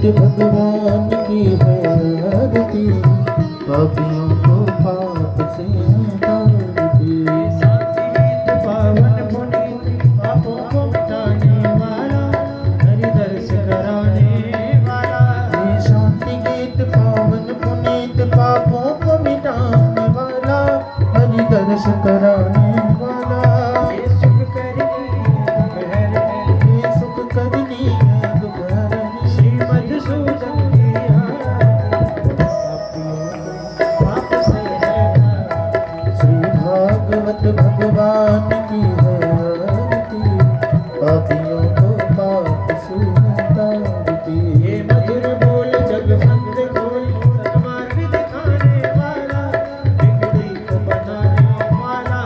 सहित भगवान की है आरती, पापियों को पाप से तारती। पावन पुनीत पापों को मिटाने वाला, हरि दर्श कराने वाला। ये शांति गीत पावन पुनीत पापों को मिटाने वाला, हरि दर्श कराने वाला। ये सुख करनी है दुख हरनी, श्री मधुसूदन की आरती, पाप से है श्री भागवत भगवान की है आरती, पापियों को पाप से तारती। ये मधुर बोल जग संग खोल, सन्मार्ग दिखाने वाला, बिगड़ी को बनाने वाला।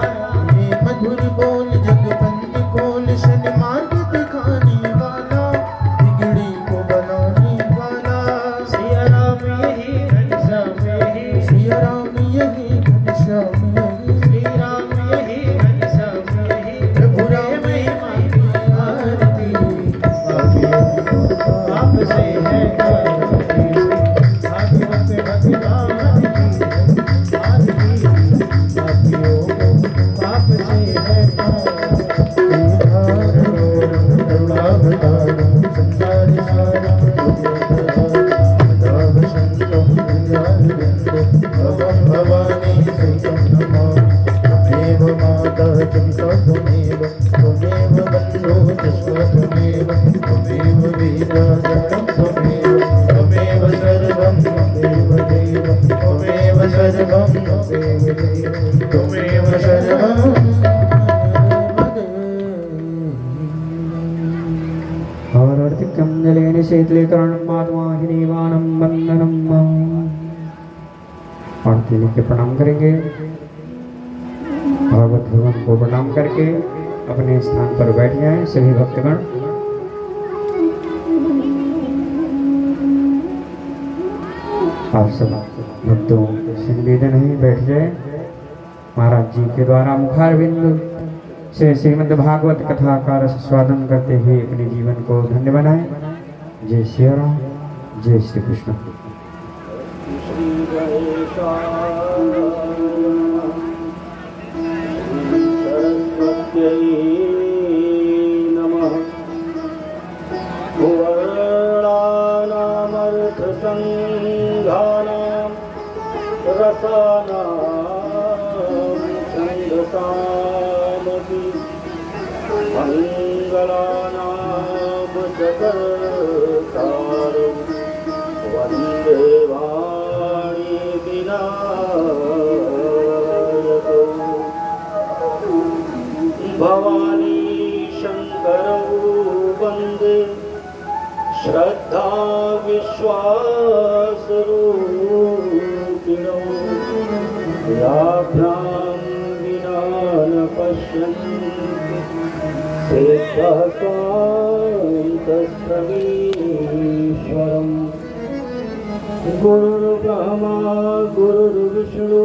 ये मधुर बोल जगपंथ खोल, सन्मार्ग दिखाने वाला, बिगड़ी को बनाने वाला। सिया राम यही घनश्याम यही, सिया राम यही घनश्याम यही, श्री राम यही घनश्याम यही। प्रभु राम की आरती, पापियों को पाप से है आरती, भागवत भगवान की आरती, पापियों को पाप से है त्वमेव सर्वं औरर्तिकं जलेन शीतलीकरणं आत्माहिनीवानं वन्दनम्। आरती लेके प्रणाम करेंगे। भागवत भगवान को प्रणाम करके अपने स्थान पर बैठ जाएं सभी भक्तगण। आप सब भक्तों से निवेदन है बैठ जाए। महाराज जी के द्वारा मुखारविंद से श्रीमद् भागवत कथा का रस स्वादन करते हुए अपने जीवन को धन्य बनाए। जय श्री राम, जय श्री कृष्ण। संघानां रसानां छन्दसामपि मङ्गलानां जगत्कारं वन्दे वाणी विनायकौ भवानी शङ्करौ वन्दे श्रद्धा विश्वासरूपिणौ व्याघ्रां विना न पश्यन्ति सेत्थः स्वान्तस्थमीश्वरम्। गुरुर्ब्रह्मा गुरुर्विष्णु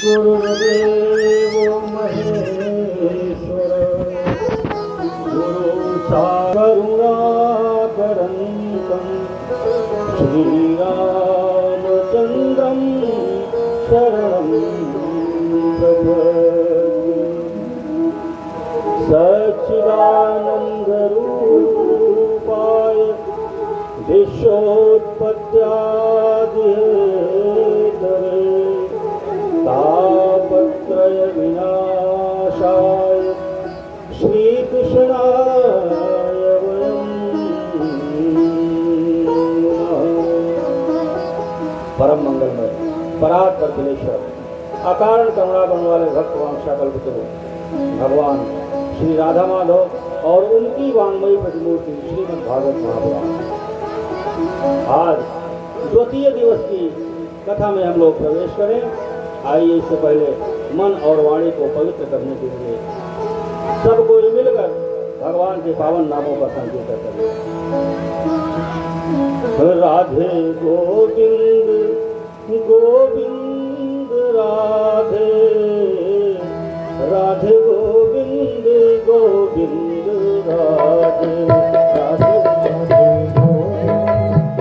गुरुर्देवो महेश्वर, गुरु करुणाकरन्तं श्रीरामचन्द्रं शरणं प्रपद्ये। सच्चिदानन्दरूपाय विश्वोत्पत्त्यादिहेतवे तापत्रयविनाशाय श्रीकृष्णाय वयं परम मंगलमय परात्पर दिलेश्वर अकारण करुणा बनने वाले भक्त वांशा कल्पतरु भगवान श्री राधा माधव और उनकी वांगमयी प्रतिमूर्ति श्रीमद् भागवत महापुराण। आज द्वितीय दिवस की कथा में हम लोग प्रवेश करें। आइए इससे पहले मन और वाणी को पवित्र करने के लिए सब कोई मिलकर भगवान के पावन नामों का संकीर्तन करें। राधे गोविंद गोविंद राधे, राधे गोविंद गोविंद राधे, राधे राधे गोविंद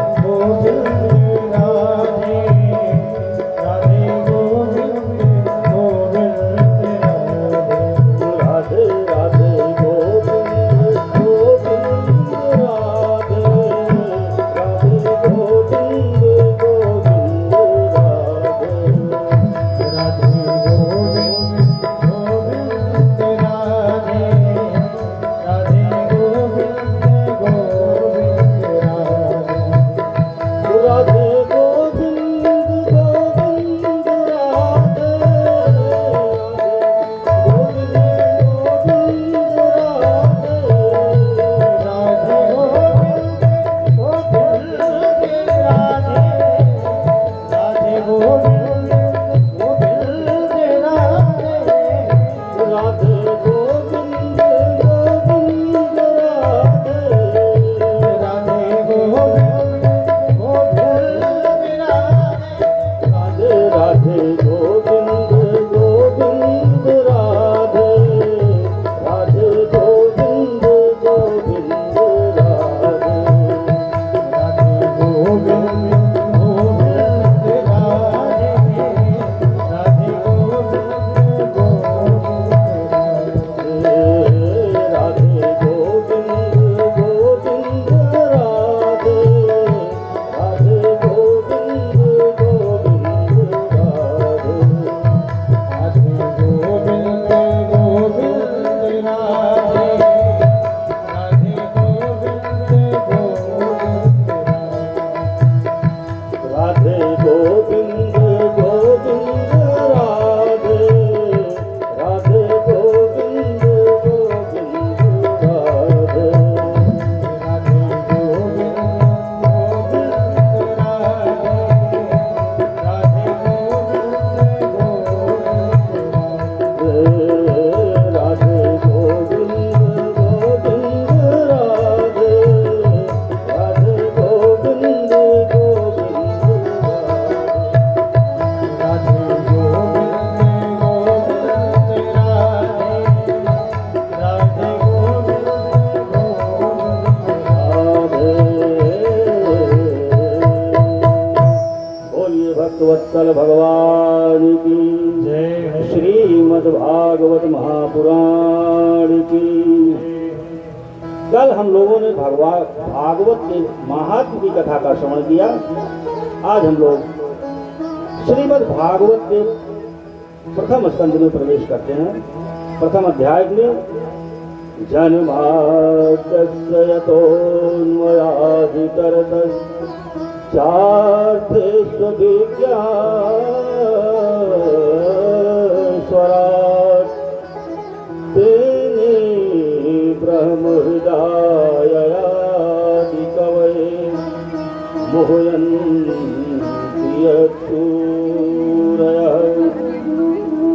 मंगल भगवान की जय। श्रीमद् भागवत महापुराण की। कल हम लोगों ने भागवत के महात्म की कथा का श्रवण किया। आज हम लोग श्रीमद् भागवत के प्रथम स्कंद में प्रवेश करते हैं। प्रथम अध्याय में जन्माद्यस्य यतोन्मयाधिकरतश्चार्थेष्वभिज्ञानस्वराट् तेने ब्रह्महृदाययाति कवये मुह्यन्ति यत्सूरयः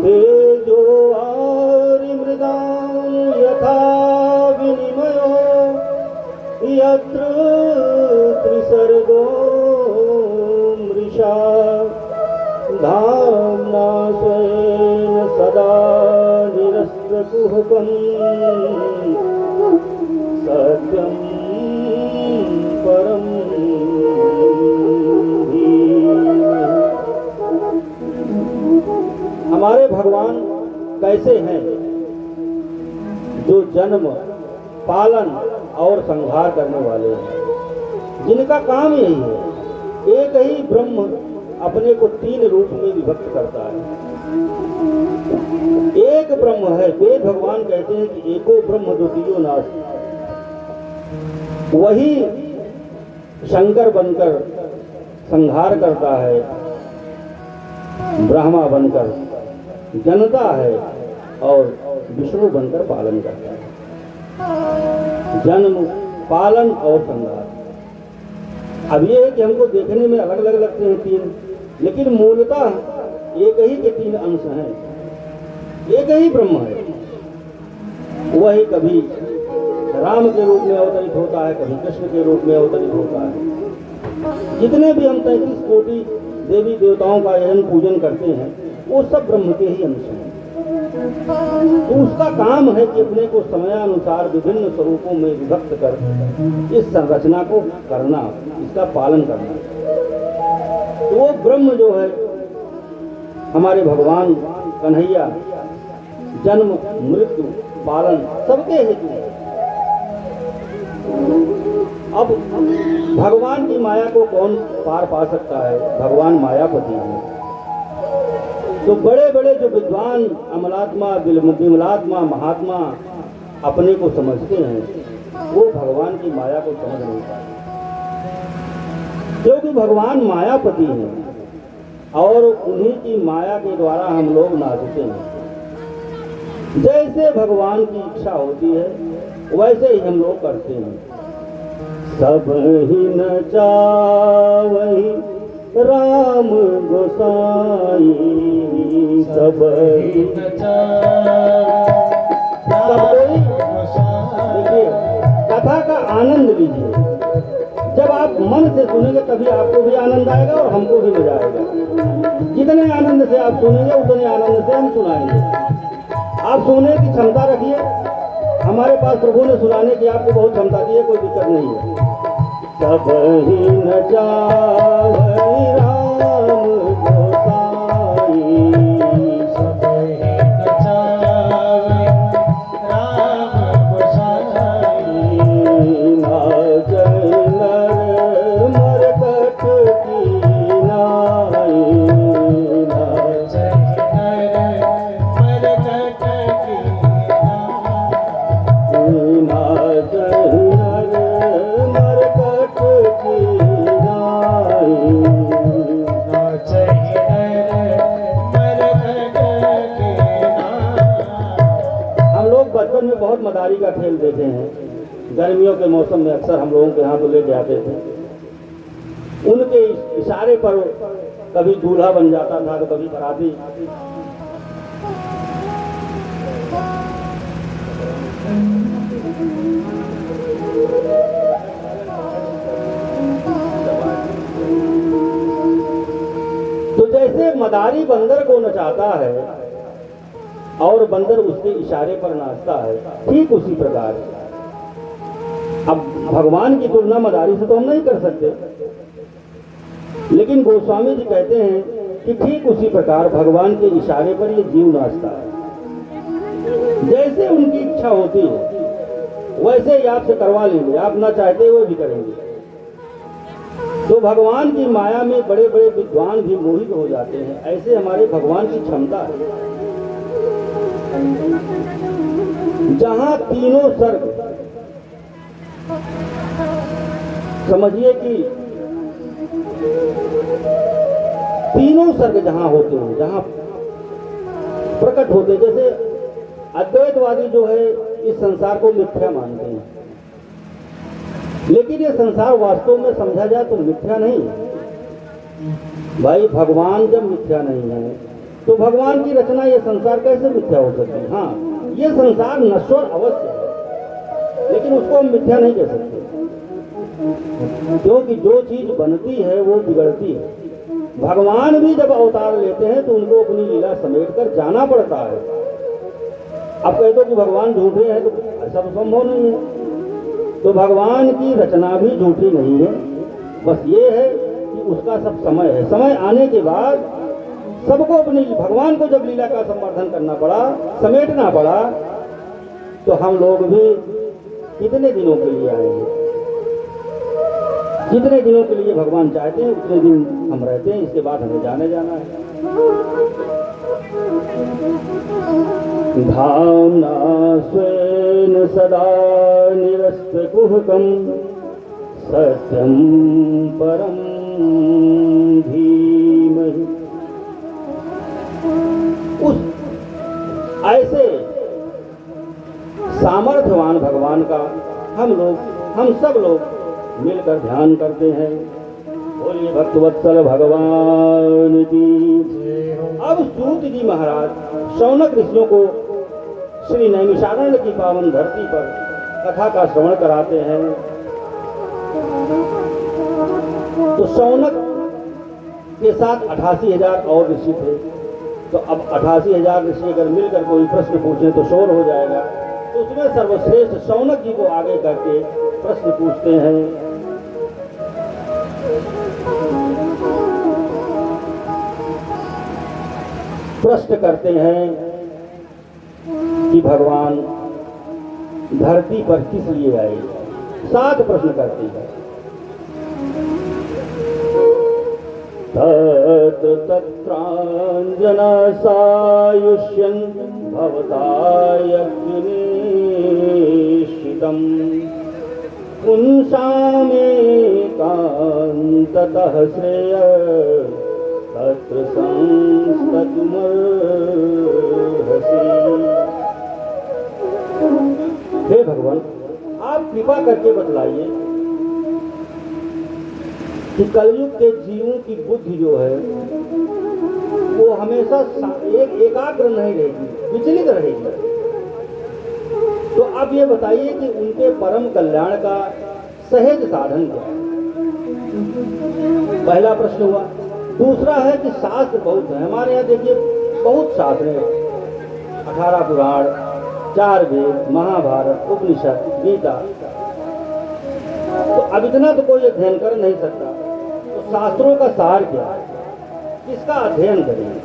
तेजो वारिमृदां यथा विनिमयो यत्र त्रिसर्गो मृषा धाम्ना स्वेन सदा निरस्तकुहकम् सत्यं परं धीमहि। हमारे भगवान कैसे हैं? जो जन्म, पालन और संहार करने वाले हैं, जिनका काम यही है। एक ही ब्रह्म अपने को तीन रूप में विभक्त करता है। एक ब्रह्म है। वेद भगवान कहते हैं कि एको ब्रह्म द्वितीयो नास्ति। वही शंकर बनकर संहार करता है, ब्रह्मा बनकर जनता है और विष्णु बनकर पालन करता है। जन्म, पालन और संहार। अब ये है कि हमको देखने में अलग अलग लगते हैं तीन, लेकिन मूलतः एक ही के तीन अंश हैं। एक ही ब्रह्म है। वही कभी राम के रूप में अवतरित होता है, कभी कृष्ण के रूप में अवतरित होता है। जितने भी हम 33 कोटि देवी देवताओं का यजन पूजन करते हैं, वो सब ब्रह्म के ही अंश हैं। तो उसका काम है कि अपने को समयानुसार विभिन्न स्वरूपों में विभक्त कर इस संरचना को करना, इसका पालन करना। तो वो ब्रह्म जो है हमारे भगवान कन्हैया जन्म, मृत्यु, पालन सबके हेतु है। अब भगवान की माया को कौन पार पा सकता है? भगवान मायापति हैं। तो बड़े बड़े जो विद्वान, अमलात्मा, विमलात्मा, महात्मा अपने को समझते हैं, वो भगवान की माया को समझ नहीं पाते, क्योंकि भगवान मायापति हैं और उन्हीं की माया के द्वारा हम लोग नाचते हैं। जैसे भगवान की इच्छा होती है वैसे ही हम लोग करते हैं। सब ही नचावही राम गोसाई, सब ही देखिए, कथा का आनंद लीजिए। जब आप मन से सुनेंगे तभी आपको भी आनंद आएगा और हमको भी मजा आएगा। जितने आनंद से आप सुनेंगे उतने आनंद से हम सुनाएंगे। आप सुनने की क्षमता रखिए। हमारे पास प्रभु ने सुनाने की आपको बहुत क्षमता दी है, कोई दिक्कत नहीं है। सब ही नचावही राम गोसाई, सब ही नचावही राम गोसाई, नाचै नर मरकट की नाई, नाचै नर मरकट की नाई, नाचै नर मरकट की नाई, नाचै नर मरकट की नाई। हम लोग बचपन में बहुत मदारी का खेल देखे हैं। गर्मियों के मौसम में अक्सर हम लोगों के यहाँ तो ले जाते थे। उनके इशारे पर कभी दूल्हा बन जाता था तो कभी बराती। तो जैसे मदारी बंदर को नचाता है और बंदर उसके इशारे पर नाचता है, ठीक उसी प्रकार अब भगवान की तुलना मदारी से तो हम नहीं कर सकते, लेकिन गोस्वामी जी कहते हैं कि ठीक उसी प्रकार भगवान के इशारे पर ये जीव नाचता है। जैसे उनकी इच्छा होती है वैसे ही आपसे करवा लेंगे, आप ना चाहते हुए भी करेंगे। तो भगवान की माया में बड़े बड़े विद्वान भी मोहित हो जाते हैं। ऐसे हमारे भगवान की क्षमता है। जहां तीनों सर्ग, समझिए कि तीनों सर्ग जहां होते हैं, जहां प्रकट होते हैं, जैसे अद्वैतवादी जो है इस संसार को मिथ्या मानते हैं, लेकिन ये संसार वास्तव में समझा जाए तो मिथ्या नहीं है। भाई भगवान जब मिथ्या नहीं है तो भगवान की रचना ये संसार कैसे मिथ्या हो सकती है? हाँ, ये संसार नश्वर अवश्य है, लेकिन उसको हम मिथ्या नहीं कह सकते, क्योंकि जो चीज बनती है वो बिगड़ती है। भगवान भी जब अवतार लेते हैं तो उनको अपनी लीला समेट कर जाना पड़ता है। अब कह दो कि भगवान झूठे हैं तो ऐसा तो संभव नहीं है। तो भगवान की रचना भी झूठी नहीं है, बस ये है कि उसका सब समय है। समय आने के बाद सबको अपनी, भगवान को जब लीला का संवर्धन करना पड़ा, समेटना पड़ा, तो हम लोग भी कितने दिनों के लिए आएंगे? जितने दिनों के लिए भगवान चाहते हैं उतने दिन हम रहते हैं, इसके बाद हमें जाने जाना है। धाम्ना स्वेन सदा निरस्तकुहकं सत्यं परं धीमहि। उस ऐसे सामर्थ्यवान भगवान का हम सब लोग मिलकर ध्यान करते हैं। बोलिए भक्तवत्सल भगवान की। अब सूत जी महाराज शौनक ऋषियों को श्री नैमिषारण्य की पावन धरती पर कथा का श्रवण कराते हैं। तो शौनक के साथ 88,000 और ऋषि थे। तो अब 88,000 ऋषि अगर मिलकर कोई प्रश्न पूछे तो शोर हो जाएगा। तो उसमें सर्वश्रेष्ठ शौनक जी को आगे करके प्रश्न पूछते हैं। प्रश्न करते हैं कि भगवान धरती पर किस लिए आए। 7 प्रश्न करते हैं। तत्र तत्राञ्जना सायुष्यं भवतायज्ञनिश्चितम् पुंसामेकान्ततः श्रेय तत्र संस्ततुमर्हसि। हे भगवान, आप कृपा करके बतलाइए कि कलयुग के जीवों की बुद्धि जो है वो हमेशा एकाग्र नहीं रहेगी, विचलित रहेगी। तो अब ये बताइए कि उनके परम कल्याण का सहज साधन क्या है? पहला प्रश्न हुआ। दूसरा है कि शास्त्र बहुत है हमारे यहाँ। देखिए बहुत शास्त्र है, 18 पुराण, 4 वेद, महाभारत, उपनिषद, गीता। तो अब इतना तो कोई अध्ययन कर नहीं सकता, तो शास्त्रों का सार क्या है, किसका अध्ययन करेंगे?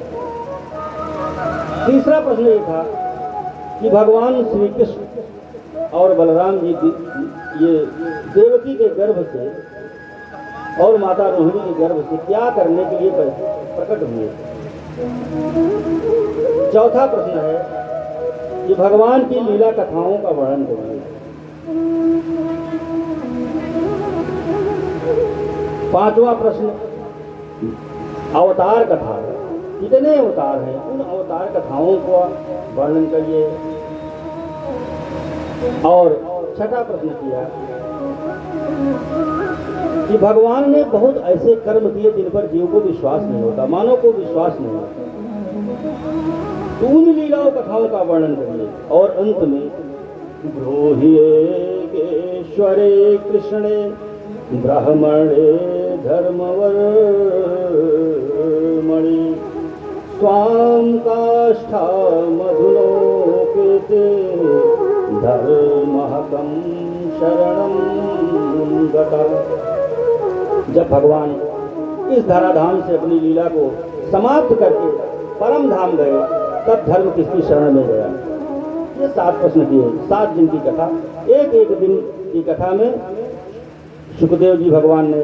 तीसरा प्रश्न ये था कि भगवान श्री कृष्ण और बलराम जी ये देवकी के गर्भ से और माता रोहिणी के गर्भ से क्या करने के लिए प्रकट हुए। चौथा प्रश्न है कि भगवान की लीला कथाओं का वर्णन करिए। 5वां प्रश्न अवतार कथा, कितने अवतार हैं, उन अवतार कथाओं का वर्णन करिए। और 6ठा प्रश्न किया कि भगवान ने बहुत ऐसे कर्म किए जिन पर जीव को विश्वास नहीं होता, मानव को विश्वास नहीं होता, तो उन लीलाओं कथाओं का वर्णन करिए। और अंत में ब्रोहिएकेश्वरे कृष्णे ब्राह्मणे धर्मवर्मणि स्वाम काष्ठा मधुलोकेते धर्महकं शरणं गता। जब भगवान इस धराधाम से अपनी लीला को समाप्त करके परम धाम गए, तब धर्म किसकी शरण में गया? ये 7 प्रश्न किए, 7 दिन की कथा। एक एक दिन की कथा में सुखदेव जी भगवान ने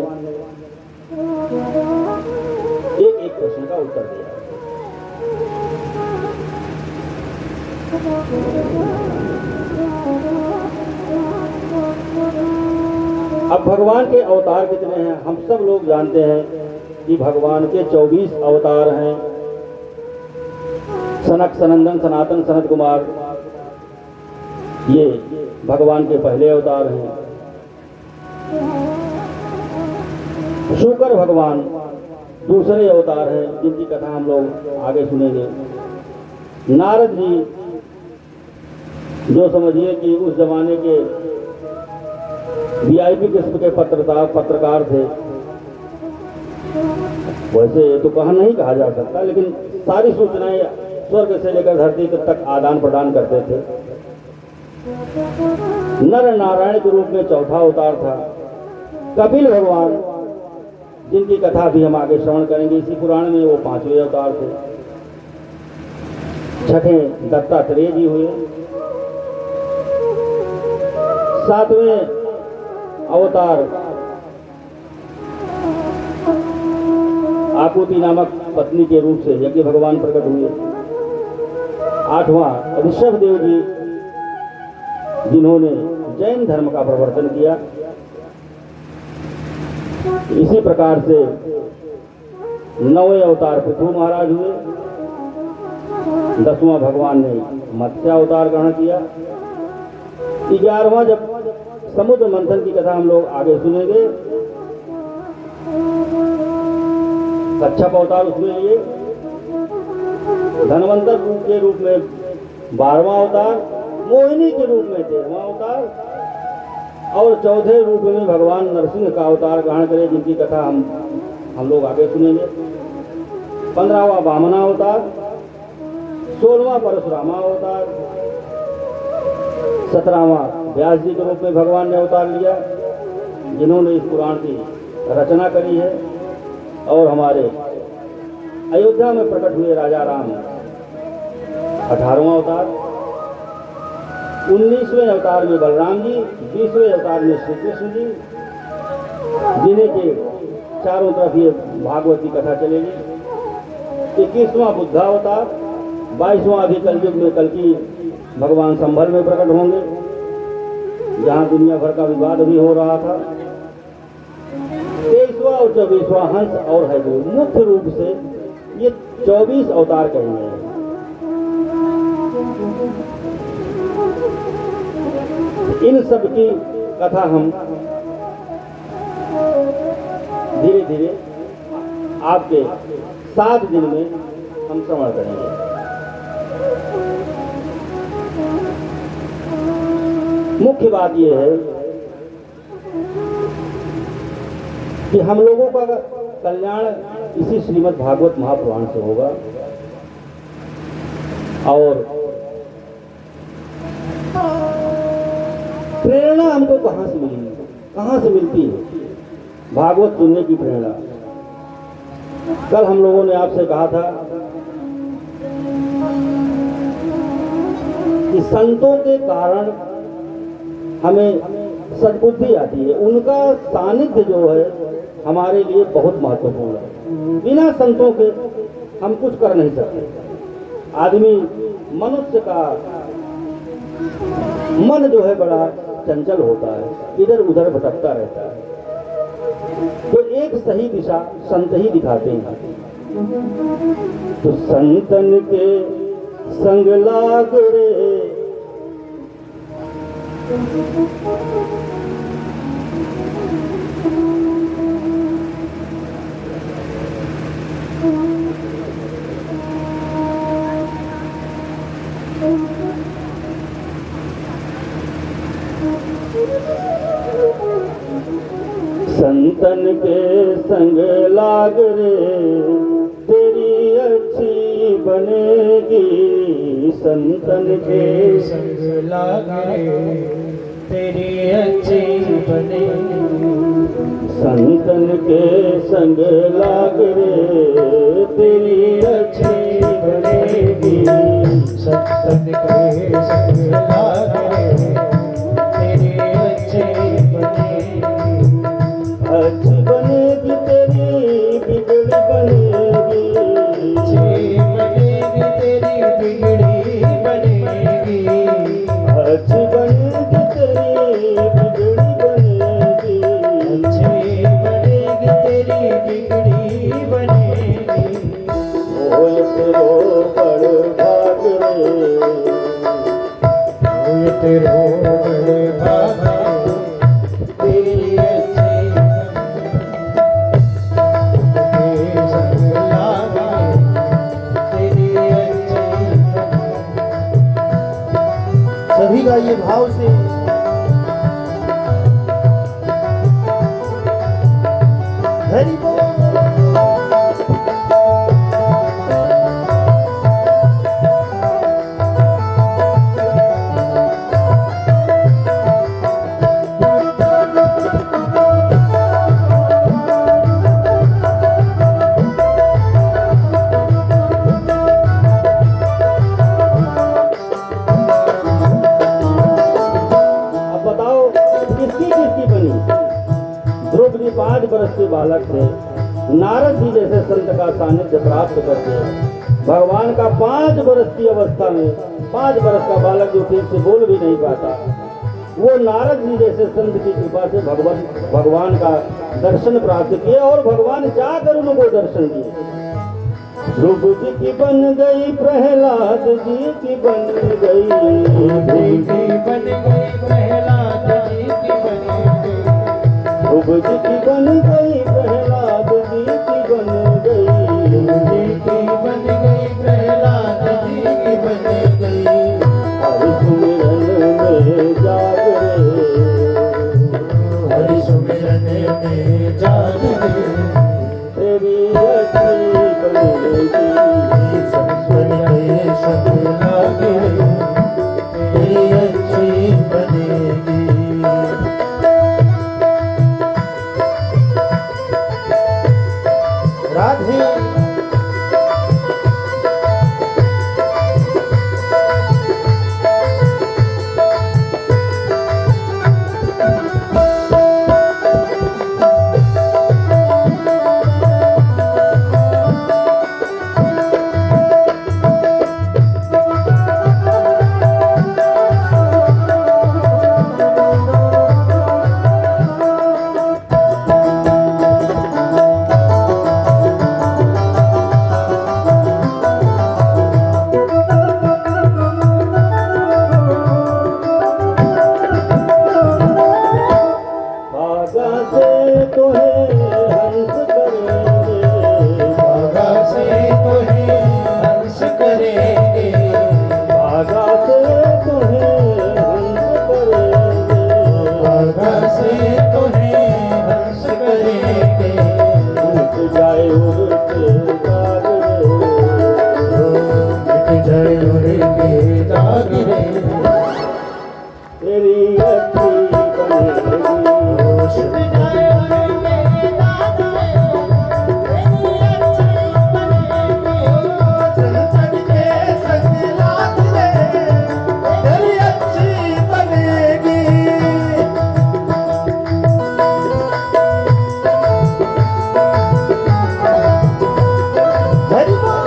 एक एक प्रश्न का उत्तर दिया। अब भगवान के अवतार कितने हैं? हम सब लोग जानते हैं कि भगवान के 24 अवतार हैं। सनक, सनंदन, सनातन, सनत कुमार, ये भगवान के पहले अवतार हैं। शुकर भगवान दूसरे अवतार हैं, जिनकी कथा हम लोग आगे सुनेंगे। नारद जी, जो समझिए कि उस जमाने के वीआईपी किस्म के पत्रकार थे, वैसे तो कहा नहीं कहा जा सकता, लेकिन सारी सूचनाएं स्वर्ग से लेकर धरती तक आदान प्रदान करते थे। नर नारायण के रूप में चौथा अवतार था कपिल भगवान, जिनकी कथा भी हम आगे श्रवण करेंगे। इसी पुराण में वो 5वें अवतार थे। छठे दत्तात्रेय जी हुए। 7वें अवतार आकुति नामक पत्नी के रूप से यज्ञ भगवान प्रकट हुए। 8वां ऋषभ देव जी, जिन्होंने जैन धर्म का प्रवर्तन किया। इसी प्रकार से 9वें अवतार पृथु महाराज हुए। 10वां भगवान ने मत्स्य अवतार ग्रहण किया। 11वां, जब समुद्र मंथन की कथा हम लोग आगे सुनेंगे, कच्छप अवतार उसमें लिए। धनवंतर के रूप में 12वां अवतार, मोहिनी के रूप में 13वां अवतार, और 4थे रूप में भगवान नरसिंह का अवतार ग्रहण करे, जिनकी कथा हम लोग आगे सुनेंगे। 15वां वामना अवतार, 16वां परशुरामा अवतार, 17वां व्यास जी के रूप में भगवान ने अवतार लिया, जिन्होंने इस पुराण की रचना करी है। और हमारे अयोध्या में प्रकट हुए राजा राम 18वां अवतार। 19वें अवतार में बलराम जी, 20वें अवतार में श्री कृष्ण जी, जिन्हें के चारों तरफ ये भागवत की कथा चलेगी। 21वां बुद्धावतार। 22वां अभी कलयुग में कल्कि भगवान संभल में प्रकट होंगे, जहाँ दुनिया भर का विवाद भी हो रहा था। 23वां और 24वां हंस और है, जो मुख्य रूप से ये 24 अवतार कहेंगे। इन सब की कथा हम धीरे धीरे आपके 7 दिन में हम श्रवण करेंगे। मुख्य बात यह है कि हम लोगों का कल्याण इसी श्रीमद् भागवत महापुराण से होगा। और प्रेरणा हमको कहां से मिली, कहां से मिलती है भागवत सुनने की प्रेरणा? कल हम लोगों ने आपसे कहा था कि संतों के कारण हमें सद्बुद्धि आती है, उनका सानिध्य जो है हमारे लिए बहुत महत्वपूर्ण है। बिना संतों के हम कुछ कर नहीं सकते। आदमी, मनुष्य का मन जो है बड़ा चंचल होता है, इधर उधर भटकता रहता है, तो एक सही दिशा संत ही दिखाते हैं। तो संतन के संग लाग रे, संतन के संग लाग रे, तेरी अच्छी बनेगी। संतन के संग लाग रे, तेरी अच्छी बनेगी। संतन के संग लाग रे, तेरी अच्छी बनेगी। सत्संग के संग लागे तेरी अच्छी बनेगी। अच्छी बनेगी तेरी बिगड़ी बनेगी। अच्छी बनेगी तेरी बिगड़ी बनेगी। अच्छी बनेगी तेरी बिगड़ी बनेगी। अच्छी बनेगी तेरी बिगड़ी बनेगी। होय तेरो बड़ भाग रे। होय तेरो बड़ भाग तेरी अच्छी के संग लागे तेरी अच्छी। सभी गाइए भाव से। हरि बोल। अब बताओ किसकी किसकी बनी? द्रौपदी 5 वर्ष के बालक थे। नारद जी जैसे संत का सानिध्य प्राप्त करके भगवान का 5 वर्ष की अवस्था में 5 वर्ष का बालक जो ठीक से बोल भी नहीं पाता, वो नारद जी जैसे संत की कृपा से भगवान का दर्शन प्राप्त किए और भगवान जाकर उनको दर्शन दिए। ध्रुव जी की बन गई, प्रहलाद जी की बन गई। जी की बन गई, प्रहलाद जी की बन गई। ध्रुव जी की बन गई, प्रहलाद जी की बन गई। जी की बन गई, प्रहलाद जी की बन गई। हरि सुमिरन में जाग रे। हरि सुमिरन में जाग रे। तेरी अच्छी बनेगी। सत्संग के संग लागे तेरी अच्छी बनेगी। राधे भागा से तुम्हें हंस करेंगे। भागा से तुम्हें हंस करेंगे। भागा से तुम्हें हंस करेंगे। भागा से तुम्हें हंस करेंगे। मिट जाए उड़ते दाग मिट जाए उड़के दाग रे। तेरी अच्छी बनेगी। मिट जाए उड़के दाग रे। तेरी अच्छी बनेगी। संसद के संग लाग रे। तेरी अच्छी बनेगी। हरि बोल।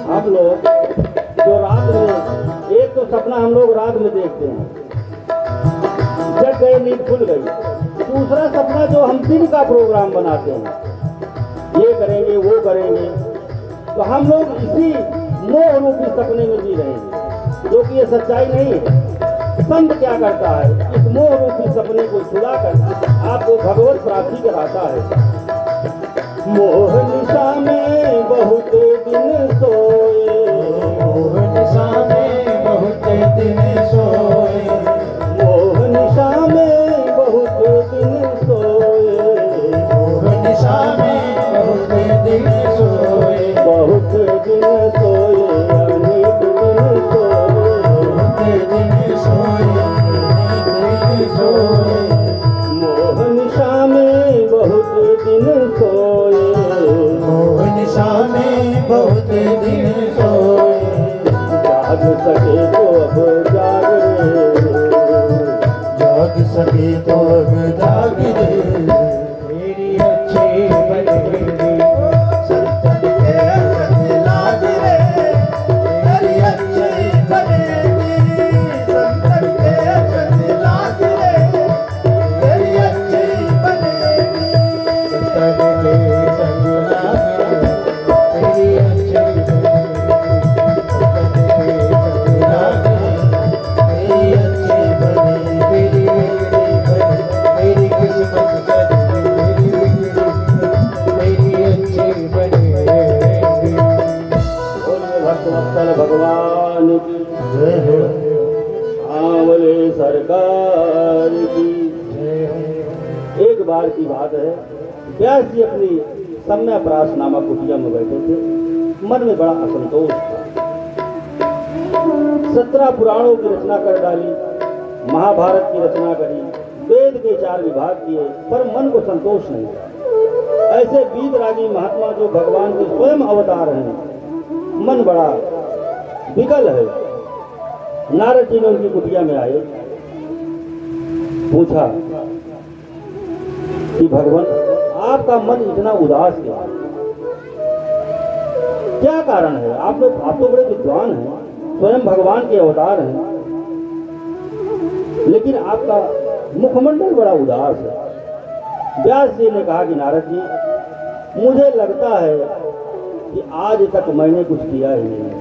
हम लोग जो रात में एक तो सपना हम लोग रात में देखते हैं, जग गए नींद खुल गई। दूसरा सपना जो हम दिन का प्रोग्राम बनाते हैं, ये करेंगे वो करेंगे, तो हम लोग इसी मोह रूपी सपने में जी रहेंगे, जो कि ये सच्चाई नहीं है। संत क्या करता है, इस मोह रूपी सपने को छुड़ाकर आपको भगवत प्राप्ति कराता है। मोह निशा में बहुत दिन सोए, मोह निशा में बहुत दिन सोए, मोह निशा में बहुत दिन सोए, मोह निशा में बहुत दिन सोए, बहुत दिन सोए, अनेक दिन सोए, बहुत दिन सोए, दिन सोए, मोह निशा में बहुत दिन सोए, मोह निशा में बहुत दिन सोए, जाग सके तो अब जाग रे, जाग सके तो अब जाग रे, मेरी अच्छी बनेगी संतन के संग लाग रे, मेरी अच्छी बनेगी संतन के संग लाग रे, मेरी अच्छी बनेगी संतन के संग लाग रे, मेरी अच्छी बनेगी संतन के संग लाग रे, मेरी अच्छी बने, मेरी बिगड़ी बने, मेरी किस्मत बने, मेरी बिगड़ी बने, मेरी अच्छी बनेगी। बोलिए भक्तवत्सल भगवान की, जय हो, आंवले सरकार की। जय हो। एक बार की बात है, व्यास जी अपनी सम्यप्रास नामक कुटिया में बैठे थे। मन में बड़ा असंतोष था। 17 पुराणों की रचना कर डाली, महाभारत की रचना करी, वेद के 4 विभाग किए, पर मन को संतोष नहीं था। ऐसे वीतरागी महात्मा जो भगवान के स्वयं अवतार हैं, मन बड़ा विकल है। नारद जी ने उनकी कुटिया में आए, पूछा कि भगवान आपका मन इतना उदास क्या कारण है? आप तो बड़े विद्वान हैं, स्वयं भगवान के अवतार हैं, लेकिन आपका मुखमंडल बड़ा उदास है। व्यास जी ने कहा कि नारद जी, मुझे लगता है कि आज तक मैंने कुछ किया ही नहीं है।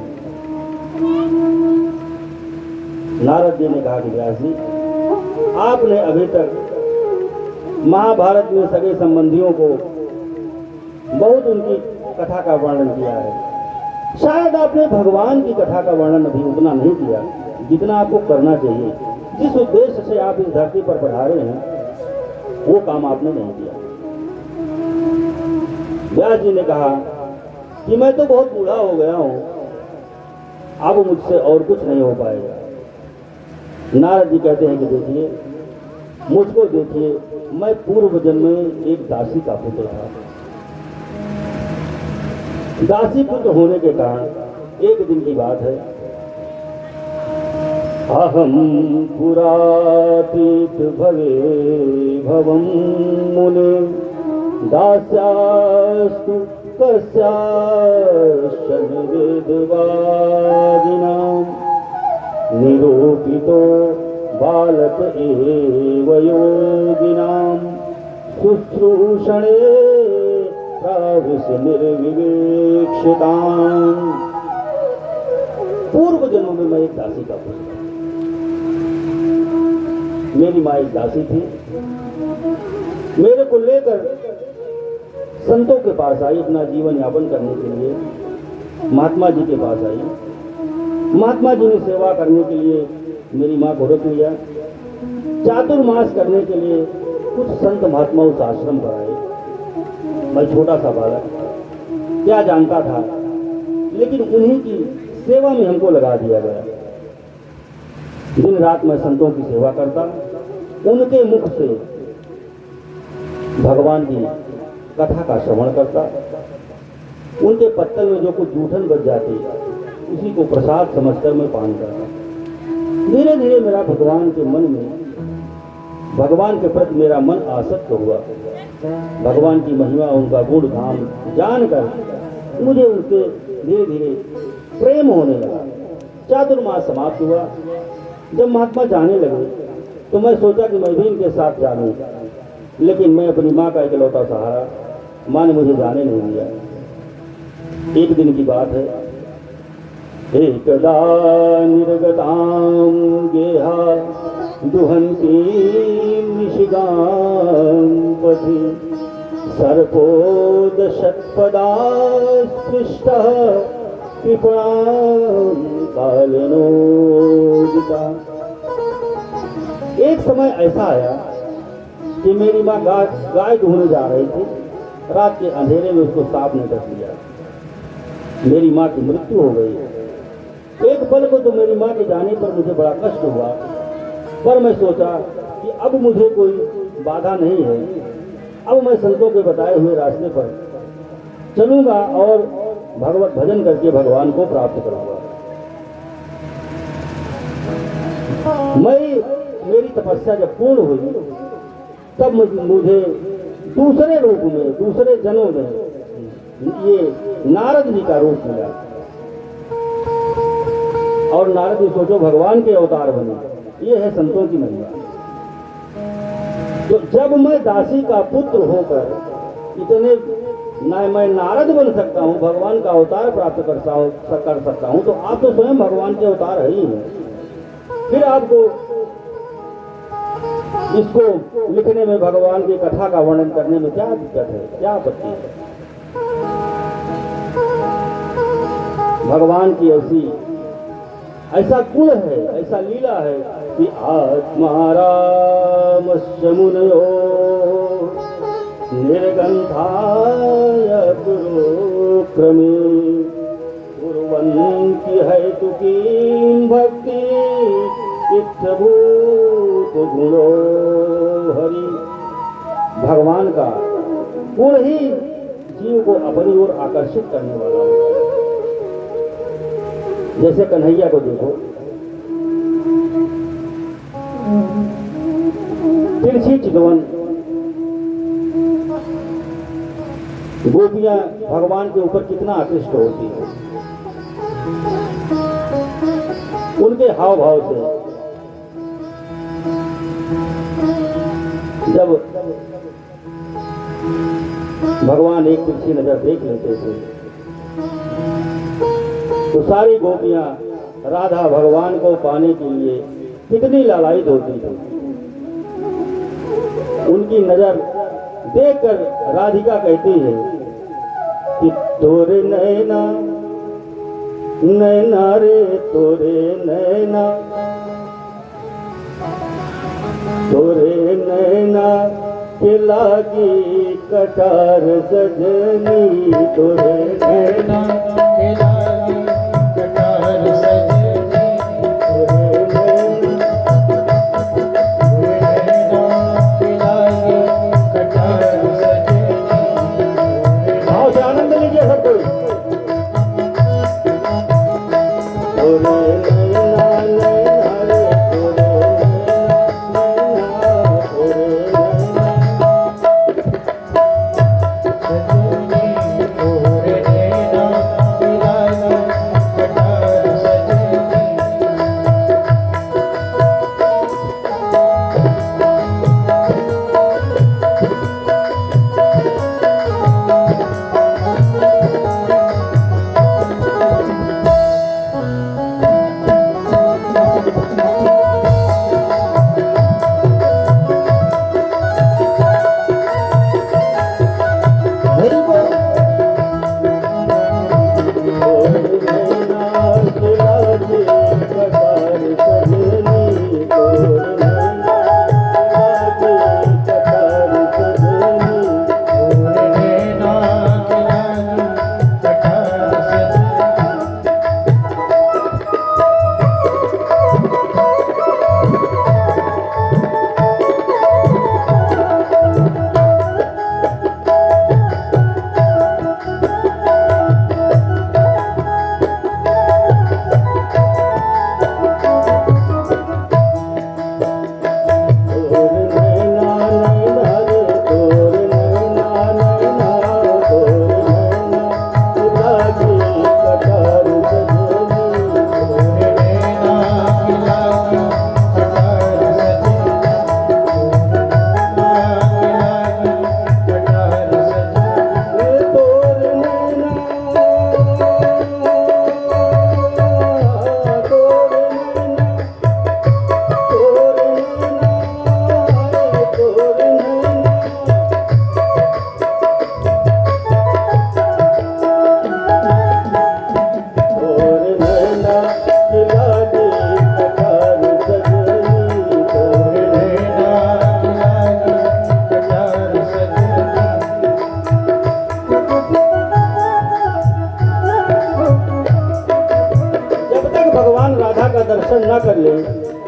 नारद जी ने कहा कि व्यास जी, आपने अभी तक महाभारत में सगे संबंधियों को बहुत उनकी कथा का वर्णन किया है। शायद आपने भगवान की कथा का वर्णन अभी उतना नहीं किया जितना आपको करना चाहिए। जिस उद्देश्य से आप इस धरती पर पधारे हैं, वो काम आपने नहीं किया। व्यास जी ने कहा कि मैं तो बहुत बूढ़ा हो गया हूं, अब मुझसे और कुछ नहीं हो पाएगा। नारद जी कहते हैं कि देखिए, मुझको देखिए, मैं पूर्व जन्म में एक दासी का पुत्र था। दासी पुत्र होने के कारण एक दिन की बात है, अहम पुरातीत भवे भवम मुने दास्यास्तु कस्याश्चन वेदवादिनां निरूपितो बालक एव योगिनां शुश्रूषणे प्राविश निर्विवेक्षितां। पूर्व जन्म में मैं एक दासी का पुत्र था। मेरी माँ एक दासी थी। मेरे को लेकर संतों के पास आई, अपना जीवन यापन करने के लिए महात्मा जी के पास आई। महात्मा जी ने सेवा करने के लिए मेरी माँ को रख लिया। चातुर्मास करने के लिए कुछ संत महात्मा उस आश्रम पर आए। मैं छोटा सा बालक क्या जानता था, लेकिन उन्हीं की सेवा में हमको लगा दिया गया। दिन रात मैं संतों की सेवा करता, उनके मुख से भगवान की कथा का श्रवण करता। उनके पत्तल में जो कुछ जूठन बच जाती, उसी को प्रसाद समझकर मैं पान करता। धीरे धीरे मेरा भगवान के मन में, भगवान के प्रति मेरा मन आसक्त हुआ। भगवान की महिमा, उनका गुण धाम जानकर मुझे उनसे धीरे धीरे प्रेम होने लगा। चातुर्मास समाप्त हुआ। जब महात्मा जाने लगे तो मैं सोचा कि मैं भी इनके साथ जाऊं, लेकिन मैं अपनी माँ का इकलौता सहारा, माँ ने मुझे जाने नहीं दिया। एक दिन की बात है, एकदा निर्गतां गेहा दुहन्तीं निशिगां अवधि सर्पोदशत्पदास्पृष्टः कृपणां कालिनोदिता। एक समय ऐसा आया कि मेरी माँ गाय ढूंढने जा रही थी। रात के अंधेरे में उसको सांप ने डस लिया। मेरी माँ की मृत्यु हो गई। एक पल को तो मेरी माँ के जाने पर मुझे बड़ा कष्ट हुआ, पर मैं सोचा कि अब मुझे कोई बाधा नहीं है। अब मैं संतों के बताए हुए रास्ते पर चलूंगा और भगवत भजन करके भगवान को प्राप्त करूंगा। मेरी तपस्या जब पूर्ण हुई तब मुझे दूसरे रूप में, दूसरे जन्म में ये नारद जी का रूप मिला। और नारद जी सोचो भगवान के अवतार बने, ये है संतों की महिमा। तो जब मैं दासी का पुत्र होकर इतने मैं नारद बन सकता हूँ, भगवान का अवतार प्राप्त कर सकता हूँ, तो आप तो स्वयं भगवान के अवतार है ही हैं। फिर आपको इसको लिखने में, भगवान की कथा का वर्णन करने में क्या दिक्कत है, क्या आपत्ति है? भगवान की ऐसा गुण है, ऐसा लीला है कि आत्मारामस्य मुनयो निर्गंधाय पुरोक्रमे कुर्वन्ति हेतुकीं भक्ति इत्थभूत गुणो हरि। भगवान का गुण ही जीव को अपनी ओर आकर्षित करने वाला होता है। जैसे कन्हैया को देखो, तिरछी चितवन गोपियां भगवान के ऊपर कितना आकृष्ट होती है उनके हाव भाव से। जब भगवान एक तिरछी नजर देख लेते थे तो सारी गोपियां राधा भगवान को पाने के लिए कितनी लालायित होती थी। उनकी नजर देखकर राधिका कहती है कि तोरे नैना नैना रे तोरे नैना, तोरे नैना के लागी कटार सजनी, तोरे नैना के लागी कटार सजनी, तोरे नैना के लागी कटार सजनी। भाव से आनंद लीजिए सब कोई। तोरे नैना नैना रे तोरे नैना,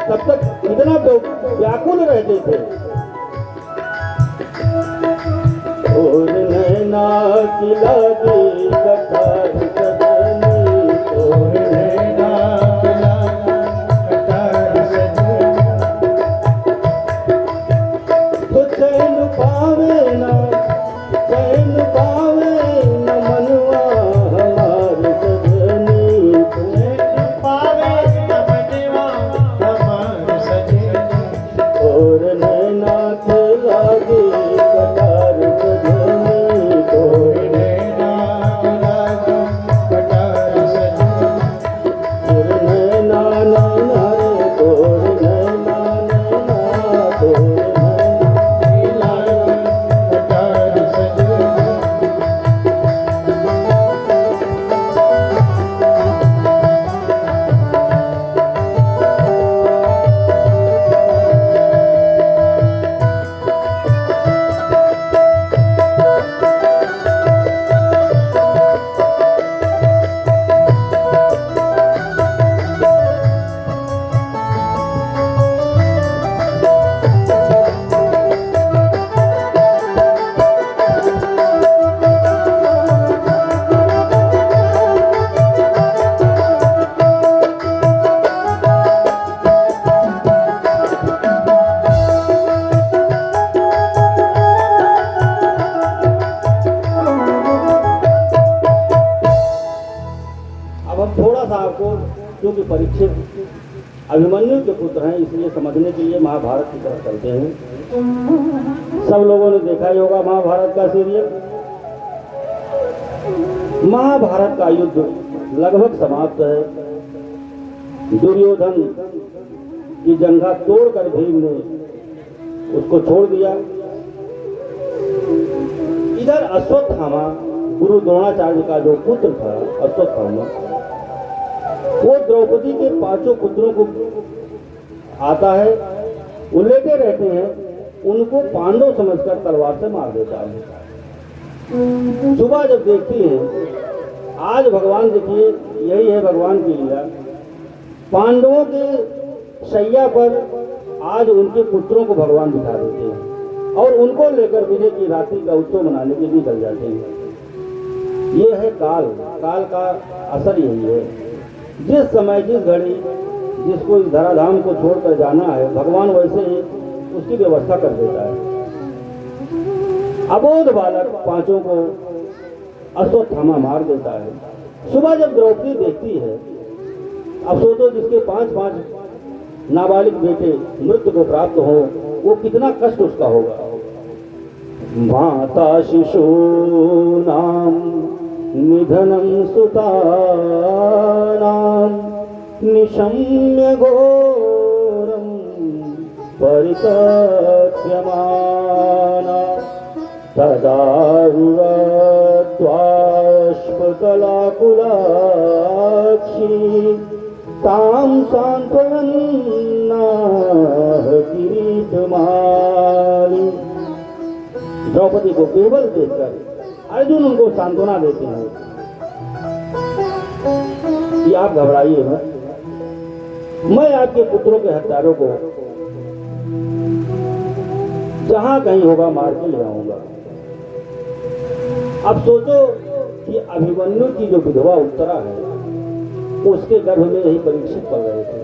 तब तक इतना व्याकुल रहते थे। और नैना की लागी कटार सजनी, और नैना की लागी कटार सजनी, तो चैन पावे ना मनवा हमार सजनी, चैन पावे न मनवा हमार सजनी, और नैना के लागी कटार सजनी, और नैना के लागी कटार सजनी, और नैना नैना रे तोर नैना नैना तोर नैना कटार सजनी। अब हम थोड़ा सा आपको, क्योंकि परीक्षित अभिमन्यु के पुत्र हैं, इसलिए समझने के लिए महाभारत की तरफ चलते हैं। सब लोगों ने देखा ही होगा महाभारत का सीरियल। महाभारत का युद्ध लगभग समाप्त है। दुर्योधन की जंघा तोड़कर भीम ने उसको छोड़ दिया। इधर अश्वत्थामा, गुरु द्रोणाचार्य का जो पुत्र था अश्वत्थामा, वो द्रौपदी के 5 पुत्रों को आता है, वो लेटे रहते हैं, उनको पांडव समझकर तलवार से मार देता है। सुबह जब देखती है, आज भगवान देखिए, यही है भगवान की लीला। पांडवों के शैया पर आज उनके पुत्रों को भगवान बिठा देते हैं और उनको लेकर विजय की रात्रि का उत्सव मनाने के लिए निकल जाते हैं। ये है काल, काल का असर यही है। जिस समय जिस घड़ी जिसको इस धराधाम को छोड़कर जाना है, भगवान वैसे ही उसकी व्यवस्था कर देता है। अबोध बालक 5 को अश्वत्थामा मार देता है। सुबह जब द्रौपदी देखती है, अब सोचो जिसके 5 नाबालिग बेटे मृत्यु को प्राप्त हो, वो कितना कष्ट उसका होगा। माता शिशूनां निधनं सुतानां निशम्य घोरं परितप्यमाना तदा त्वाश्वकलाकुलाक्षी तां सांत्वयन्नाह किरीटमाली। द्रौपदी को केवल देखकर अर्जुन उनको सांत्वना देते हैं कि आप घबराइए मत, मैं आपके पुत्रों के हत्यारों को जहां कहीं होगा मार के ले आऊंगा। अब सोचो कि अभिमन्यु की जो विधवा उत्तरा है, उसके गर्भ में यही परीक्षित पड़ रहे थे।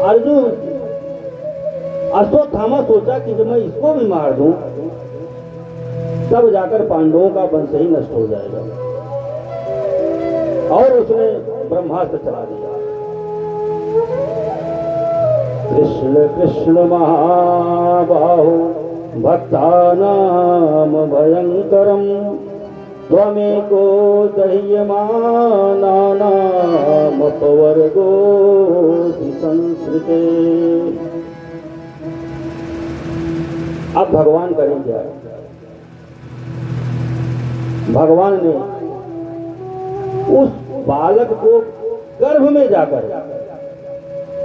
अर्जुन अश्वत्थामा सोचा कि जब मैं इसको भी मार दूं, तब जाकर पांडवों का वंश ही नष्ट हो जाएगा, और उसने ब्रह्मास्त्र चला दिया। कृष्ण कृष्ण महाबाहो भक्तानाम भयंकरम त्वमेको दह्यमानानाम अपवर्गोऽसि संसृते। अब भगवान करें क्या? भगवान ने उस बालक को गर्भ में जाकर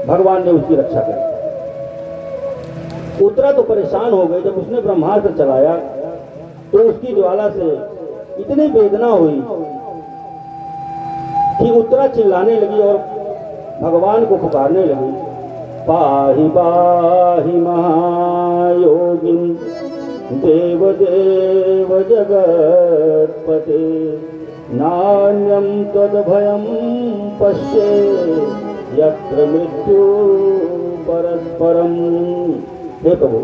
भगवान ने उसकी रक्षा की। उत्तरा तो परेशान हो गई। जब उसने ब्रह्मास्त्र चलाया तो उसकी ज्वाला से इतनी वेदना हुई कि उत्तरा चिल्लाने लगी और भगवान को पुकारने लगी, पाहि पाहि महायोगिन देव देव जगत्पते नान्यं तद्भयं पश्ये यत्र मृत्यु परस्परम। हे प्रभु,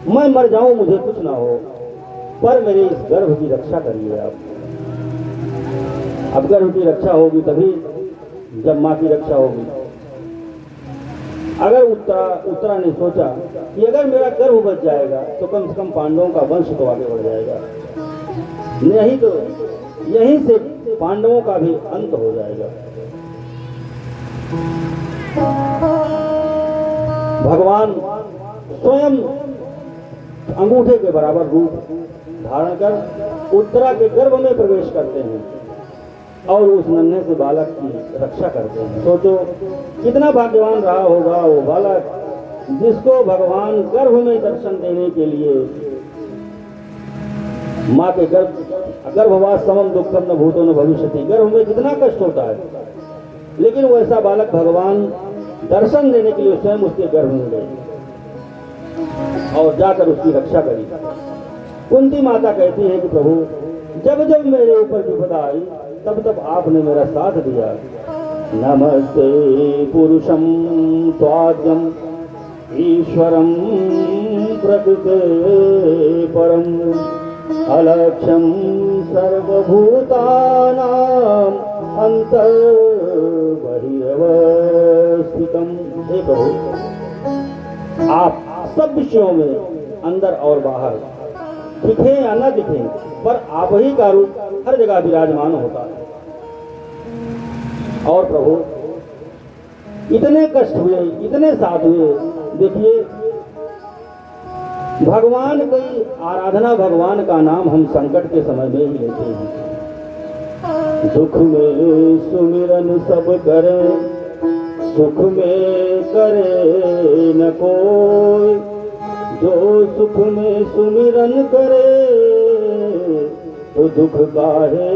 मैं मर जाऊं मुझे कुछ ना हो, पर मेरे इस गर्भ की रक्षा करिए आप। अब गर्भ की रक्षा होगी तभी जब माँ की रक्षा होगी। अगर उत्तरा ने सोचा कि अगर मेरा गर्भ बच जाएगा तो कम से कम पांडवों का वंश तो आगे बढ़ जाएगा, नहीं तो यहीं से पांडवों का भी अंत हो जाएगा। भगवान स्वयं अंगूठे के बराबर रूप धारण कर उत्तरा के गर्भ में प्रवेश करते हैं और उस नन्हे से बालक की रक्षा करते हैं। सोचो कितना भाग्यवान रहा होगा वो बालक जिसको भगवान गर्भ में दर्शन देने के लिए माँ के गर्भवास समम दुखम न भूतो न भविष्यति, गर्भ में कितना कष्ट होता है, लेकिन वो ऐसा बालक भगवान दर्शन देने के लिए स्वयं उसके गर्भ में गए और जाकर उसकी रक्षा करी। कुंती माता कहती है कि प्रभु, जब जब मेरे ऊपर विपदा आई तब तब आपने मेरा साथ दिया। नमस्ते पुरुषम त्वाद्यम ईश्वरम प्रकृते परम अलक्ष्यम सर्वभूतानां अंतर्बहिर्वस्थितम। हे प्रभु, आप सब विषयों में अंदर और बाहर दिखे या न दिखे, पर आप ही का रूप हर जगह विराजमान होता है। और प्रभु, इतने कष्ट हुए, इतने साथ हुए, देखिए भगवान की आराधना, भगवान का नाम हम संकट के समय में ही लेते हैं। दुख में सुमिरन सब करे, सुख में करे न कोई, जो सुख में सुमिरन करे तो दुख काहे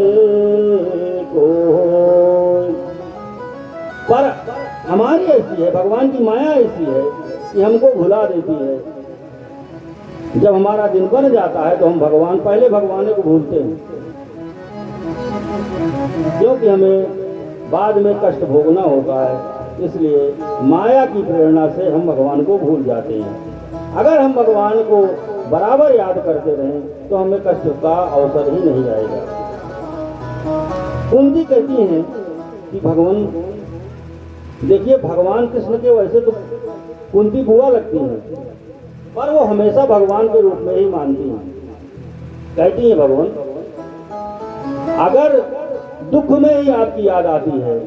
को। पर हमारी ऐसी है, भगवान की माया ऐसी है कि हमको भुला देती है। जब हमारा दिन बन जाता है तो हम पहले भगवान को भूलते हैं, क्योंकि हमें बाद में कष्ट भोगना होता है। इसलिए माया की प्रेरणा से हम भगवान को भूल जाते हैं। अगर हम भगवान को बराबर याद करते रहें तो हमें कष्ट का अवसर ही नहीं आएगा। कुंती कहती हैं कि भगवान, देखिए भगवान कृष्ण के वैसे तो कुंती बुआ लगती हैं, पर वो हमेशा भगवान के रूप में ही मानती हैं। कहती हैं भगवान, अगर दुख में ही आपकी याद आती है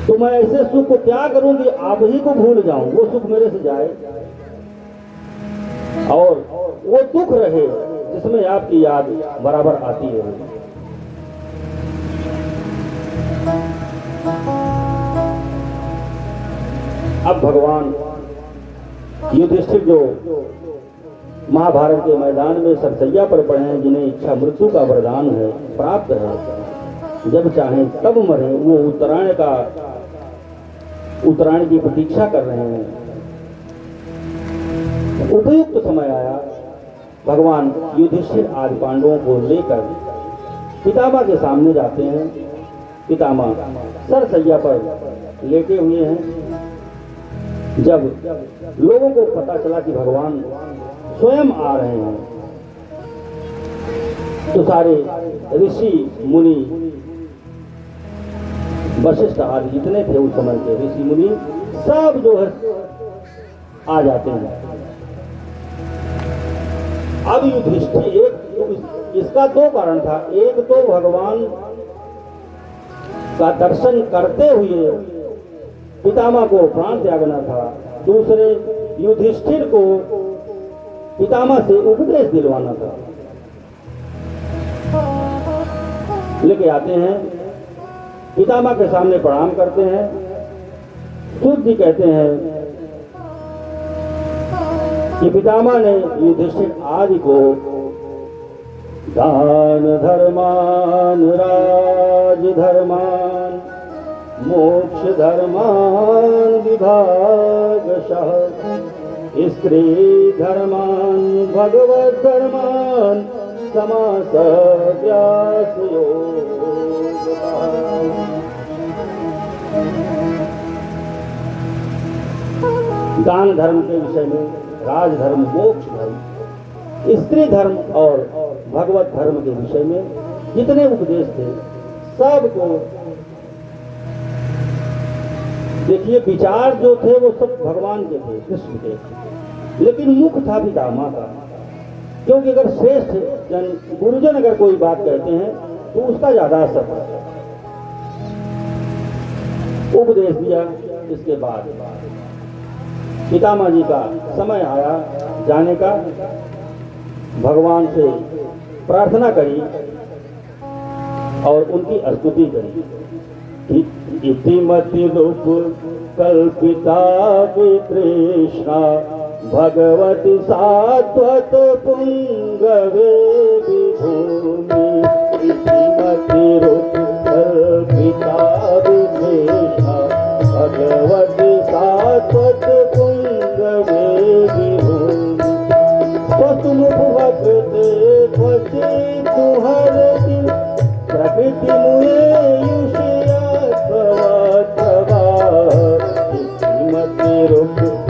तो मैं ऐसे सुख को क्या करूं कि आप ही को भूल जाऊं, वो सुख मेरे से जाए, और वो दुख रहे जिसमें आपकी याद बराबर आती है। अब भगवान युधिष्ठिर जो महाभारत के मैदान में सरसैया पर पड़े हैं, जिन्हें इच्छा मृत्यु का वरदान है, प्राप्त है, जब चाहें तब मरे, वो उत्तरायण की प्रतीक्षा कर रहे हैं। उपयुक्त समय आया, भगवान युधिष्ठिर आदि पांडवों को लेकर पितामह के सामने जाते हैं। पितामह सरसैया पर लेटे हुए हैं। जब लोगों को पता चला कि भगवान स्वयं आ रहे हैं तो सारे ऋषि मुनि, वशिष्ठ आदि जितने थे उस समय के ऋषि मुनि, सब जो है आ जाते हैं। अब युधिष्ठिर, इसका दो कारण था। एक तो भगवान का दर्शन करते हुए पितामह को प्राण त्यागना था, दूसरे युधिष्ठिर को पितामह से उपदेश दिलवाना था। लेके आते हैं, पितामह के सामने प्रणाम करते हैं। सूत जी कहते हैं कि पितामह ने युधिष्ठिर आदि को दान धर्मान राज धर्मान मोक्ष धर्मान विभागशः स्त्री धर्मान भगवत धर्मान समासव्यासयोगतः। दान धर्म के विषय में राजधर्म, मोक्ष धर्म, स्त्री धर्म और भगवत धर्म के विषय में जितने उपदेश थे सबको देखिए, विचार जो थे वो सब भगवान के थे, कृष्ण के, लेकिन मुख था पितामह का। क्योंकि अगर श्रेष्ठ जन गुरुजन अगर कोई बात कहते हैं तो उसका ज्यादा असर है। उपदेश दिया, इसके बाद पितामह जी का समय आया जाने का, भगवान से प्रार्थना करी और उनकी स्तुति करी। इतिमति रूप कल्पिता वितृष्णा भगवती सात्वत पुंगवे विभूमि। इतिमति रूप कल्पिता वितृष्णा भगवती सात्वत पुंगवे विभूमि। स्वसुमुख भक्ते क्वचित् तुहरति प्रकृति मुए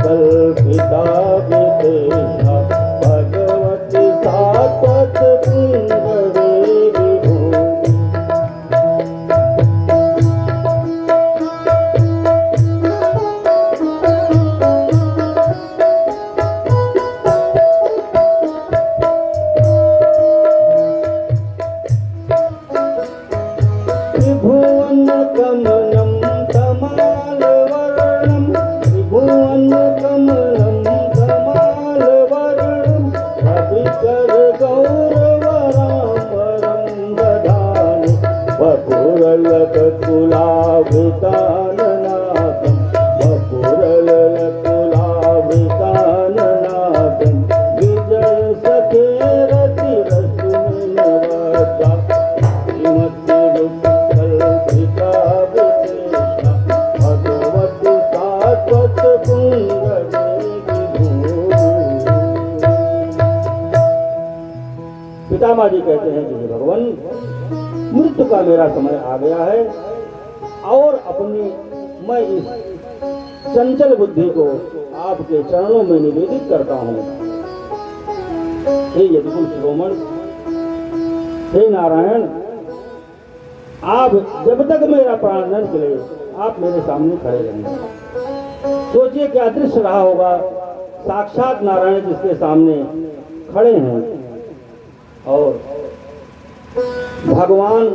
कल्पिता वितृष्णा भगवती सात्वत पुंगवे विभूमि। त्रिभुवन कमलं तमालवर्णं, त्रिभुवन कमलं तमालवर्णं, रविकर गौरवराम्बरं दधामि। वपुरलकुलावृताननाथं, वपुरलकुलावृताननाथं, विजय सखे रतिरश्मिनवता। श्रीमती कल्पिता वितृष्णा भगवती सात्वत पुंगवे विभूमि। पितामह जी कहते हैं कि हे भगवान, मृत्यु का मेरा समय आ गया है और अपनी मैं इस चंचल बुद्धि को आपके चरणों में निवेदित करता हूँ। हे यदुकुल शिरोमणि, हे नारायण, आप जब तक मेरा प्राण न निकले आप मेरे सामने खड़े रहेंगे। सोचिए क्या दृश्य रहा होगा, साक्षात नारायण जिसके सामने खड़े हैं और भगवान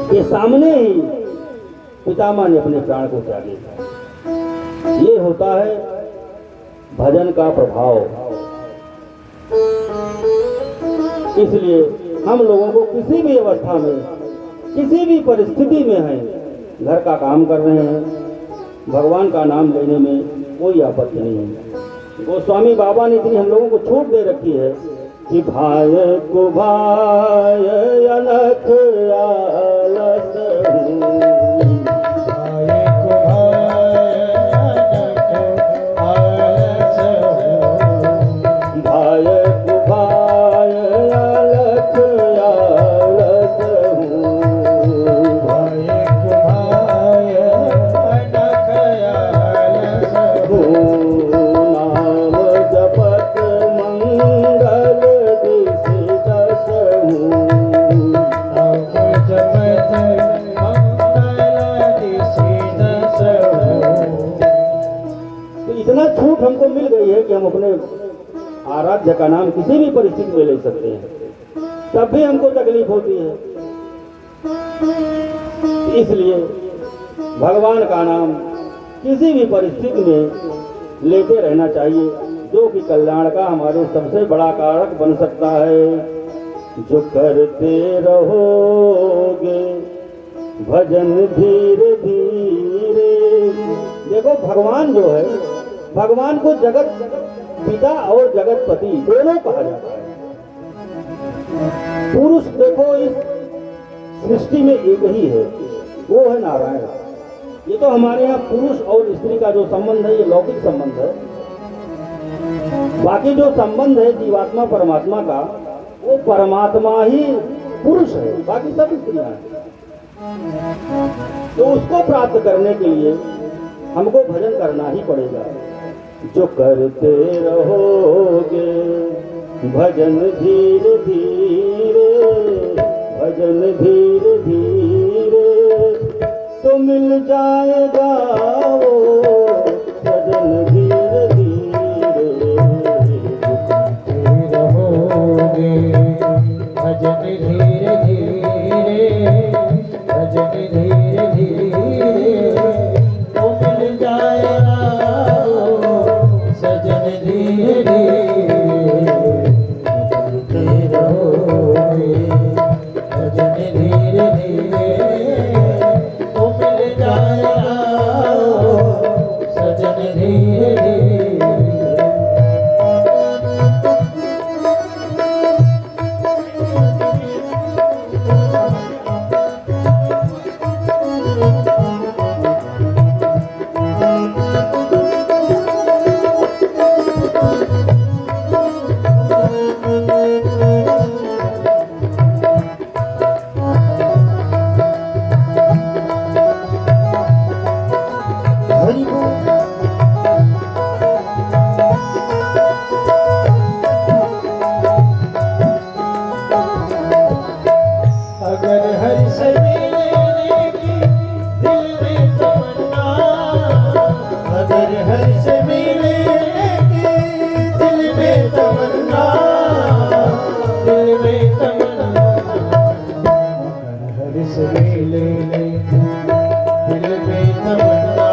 के सामने ही पितामह ने अपने प्राण को त्यागे। ये होता है भजन का प्रभाव। इसलिए हम लोगों को किसी भी अवस्था में, किसी भी परिस्थिति में हैं, घर का काम कर रहे हैं, भगवान का नाम लेने में कोई आपत्ति नहीं है। गोस्वामी बाबा ने इतनी हम लोगों को छूट दे रखी है कि भाय को भाय अनख आलस, भाय को भाय अलख आलस, भाय को भाय अलख आलस। नाम जपत मंगल दिशि दसहु, नाम जपत मंगल दिशि दसहु। तो इतना छूट हमको मिल गई है कि हम अपने आराध्य का नाम किसी भी परिस्थिति में ले सकते हैं, तब भी हमको तकलीफ होती है। इसलिए भगवान का नाम किसी भी परिस्थिति में लेते रहना चाहिए, जो कि कल्याण का हमारे सबसे बड़ा कारक बन सकता है। जो करते रहोगे भजन धीरे धीरे। देखो भगवान जो है, भगवान को जगत पिता और जगतपति दोनों कहा जाता है। पुरुष देखो इस सृष्टि में एक ही है, वो है नारायण। ये तो हमारे यहाँ पुरुष और स्त्री का जो संबंध है ये लौकिक संबंध है। बाकी जो संबंध है जीवात्मा परमात्मा का, वो परमात्मा ही पुरुष है, बाकी सब स्त्रियां हैं। तो उसको प्राप्त करने के लिए हमको भजन करना ही पड़ेगा। जो करते रहोगे भजन धीरे धीरे, भजन धीरे धीरे, तो मिल जाएगा वो भजन धीरे धीरे। रहोगे भजन धीरे धीरे, भजन धीरे धीरे, तो मिल जाएगा वो सजन धीरे धीरे। रहोगे भजन धीरे धीरे, तो मिल जाएगा वो सजन धीरे धीरे। अगर हर से मिलने की दिल में तमन्ना, अगर हर से मिलने की दिल में तमन्ना, दिल में तमन्ना, अगर हर से मिलने की दिल में तमन्ना,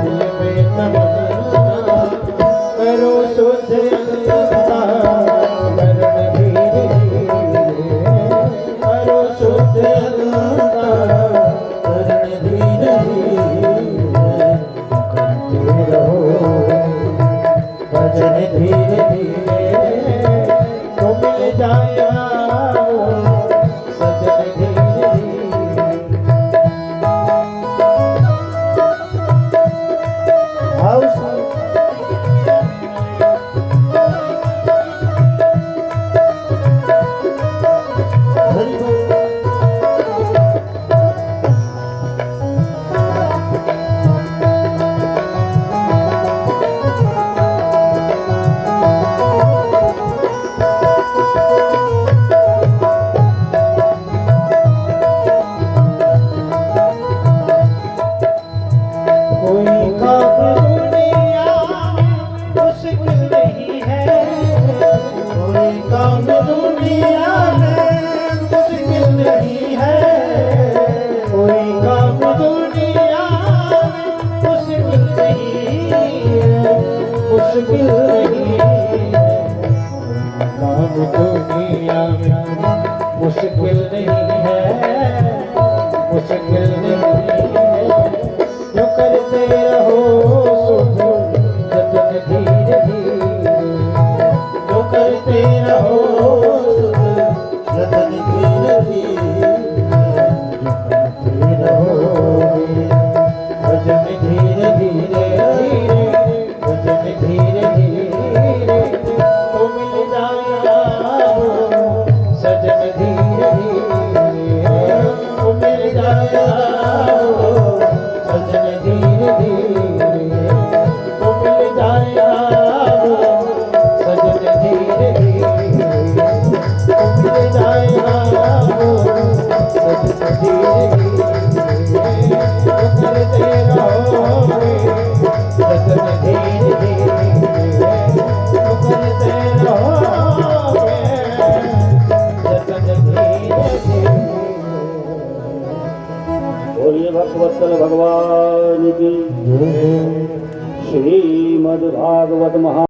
दिल में तमन्ना, करो शुद्ध अंतः करण धीरे धीरे, करो शुद्ध अंतः करण धीरे धीरे। करते रहो भजन धीरे धीरे, तो मिल जाएगा वो सजन धीरे धीरे। भाव से हरि बोल। कोई काम दुनिया में मुश्किल नहीं है, कोई काम दुनिया में मुश्किल नहीं है, कोई काम दुनिया में मुश्किल नहीं है, मुश्किल नहीं है। काम दुनिया में मुश्किल नहीं है, मुश्किल नहीं है। जो करते रहो शुद्ध जतन धीरे धीरे, जो करते रहो शुद्ध जतन धीरे धीरे, जो करते रहोगे भजन धीरे धीरे धीरे, भजन धीरे धीरे, तो मिल जाएगा वो सजन धीरे धीरे, तो मिल जाएगा वो सजन धीरे धीरे, तो मिल जाएगा वो सजन धीरे धीरे, तो मिल जाएगा वो सजन धीरे धीरे। तो करते रहोगे सजन धीरे धीरे, तो करते रहोगे सजन धीरे धीरे। बोलिए भक्तवत्सल भगवान की। श्रीमद् भागवत महा